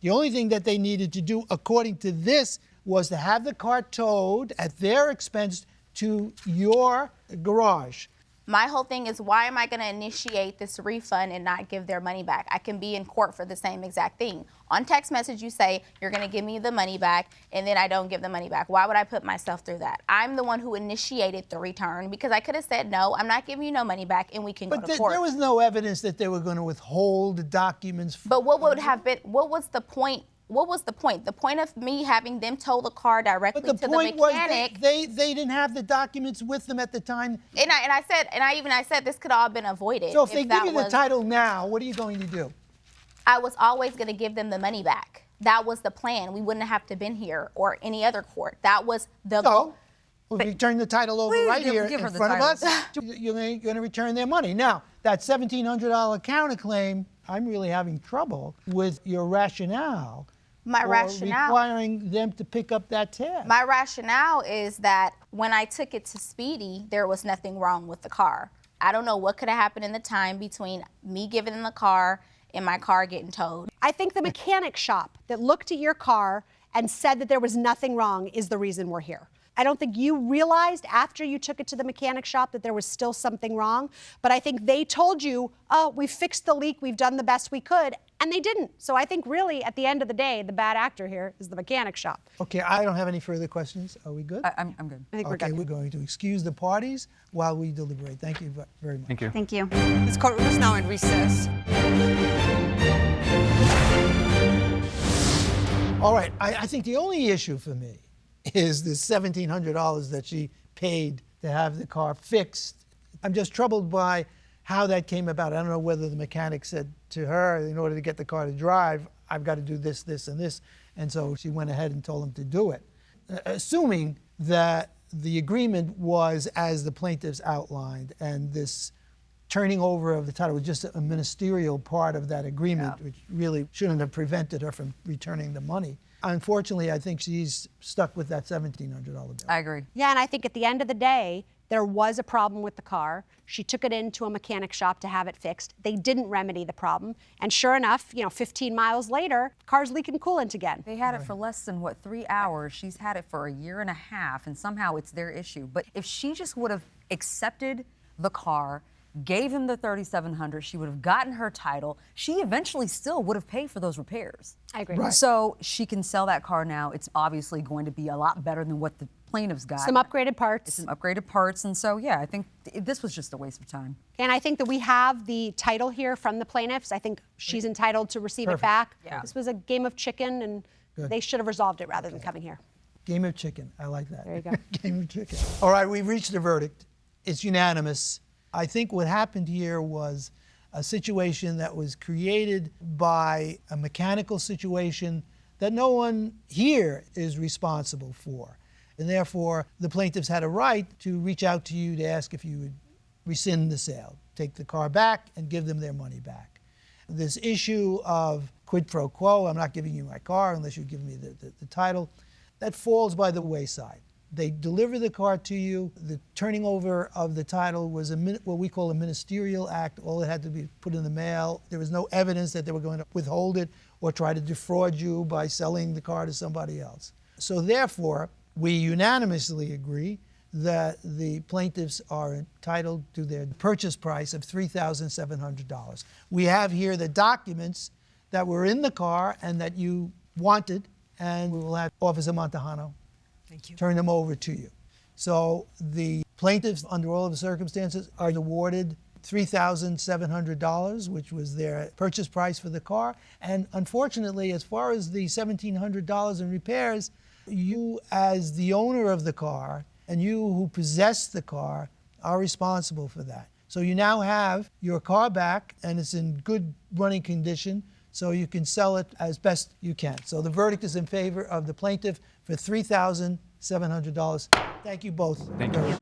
The only thing that they needed to do, according to this, was to have the car towed at their expense to your garage. My whole thing is, why am I going to initiate this refund and not give their money back? I can be in court for the same exact thing. On text message, you say, you're going to give me the money back, and then I don't give the money back. Why would I put myself through that? I'm the one who initiated the return, because I could have said, no, I'm not giving you no money back, and we can go to court. But there was no evidence that they were going to withhold the documents. But what would have been, what was the point? What was the point? The point of me having them tow the car directly to the mechanic. Was they didn't have the documents with them at the time. And I said this could all have been avoided. So if they give you the title now, what are you going to do? I was always going to give them the money back. That was the plan. We wouldn't have to been here or any other court. That was the goal. Well, if you turn the title over right here in front of us, you're going to return their money. Now, that $1,700 counterclaim, I'm really having trouble with your rationale. My rationale, requiring them to pick up that tab. My rationale is that when I took it to Speedy, there was nothing wrong with the car. I don't know what could have happened in the time between me giving them the car and my car getting towed. I think the mechanic shop that looked at your car and said that there was nothing wrong is the reason we're here. I don't think you realized after you took it to the mechanic shop that there was still something wrong, but I think they told you, oh, we fixed the leak, we've done the best we could, and they didn't. So I think really, at the end of the day, the bad actor here is the mechanic shop. Okay, I don't have any further questions. Are we good? I'm good. I think we're good. We're going to excuse the parties while we deliberate. Thank you very much. Thank you. Thank you. This courtroom is now in recess. All right, I think the only issue for me is the $1,700 that she paid to have the car fixed. I'm just troubled by how that came about. I don't know whether the mechanic said to her, in order to get the car to drive, I've got to do this, this, and this. And so she went ahead and told him to do it. Assuming that the agreement was as the plaintiffs outlined, and this turning over of the title was just a ministerial part of that agreement, which really shouldn't have prevented her from returning the money. Unfortunately, I think she's stuck with that $1,700 bill. I agree. Yeah, and I think at the end of the day, there was a problem with the car. She took it into a mechanic shop to have it fixed. They didn't remedy the problem. And sure enough, 15 miles later, the car's leaking coolant again. They had it for less than, 3 hours? She's had it for a year and a half, and somehow it's their issue. But if she just would have accepted the car, gave him the $3,700, she would have gotten her title. She eventually still would have paid for those repairs. I agree. Right. So she can sell that car now. It's obviously going to be a lot better than what the plaintiffs got. Some upgraded parts. Some upgraded parts. And so, yeah, I think this was just a waste of time. And I think that we have the title here from the plaintiffs. I think she's entitled to receive it back. Yeah. This was a game of chicken, and they should have resolved it rather than coming here. Game of chicken. I like that. There you go. Game of chicken. All right, we've reached the verdict. It's unanimous. I think what happened here was a situation that was created by a mechanical situation that no one here is responsible for. And therefore, the plaintiffs had a right to reach out to you to ask if you would rescind the sale, take the car back and give them their money back. This issue of quid pro quo, I'm not giving you my car unless you give me the title, that falls by the wayside. They deliver the car to you. The turning over of the title was what we call a ministerial act. All it had to be put in the mail. There was no evidence that they were going to withhold it or try to defraud you by selling the car to somebody else. So therefore, we unanimously agree that the plaintiffs are entitled to their purchase price of $3,700. We have here the documents that were in the car and that you wanted, and we will have Officer Montejano turn them over to you. So the plaintiffs, under all of the circumstances, are awarded $3,700, which was their purchase price for the car. And unfortunately, as far as the $1,700 in repairs, you as the owner of the car and you who possess the car are responsible for that. So you now have your car back and it's in good running condition, so you can sell it as best you can. So the verdict is in favor of the plaintiff for $3,700. Thank you both. Thank you.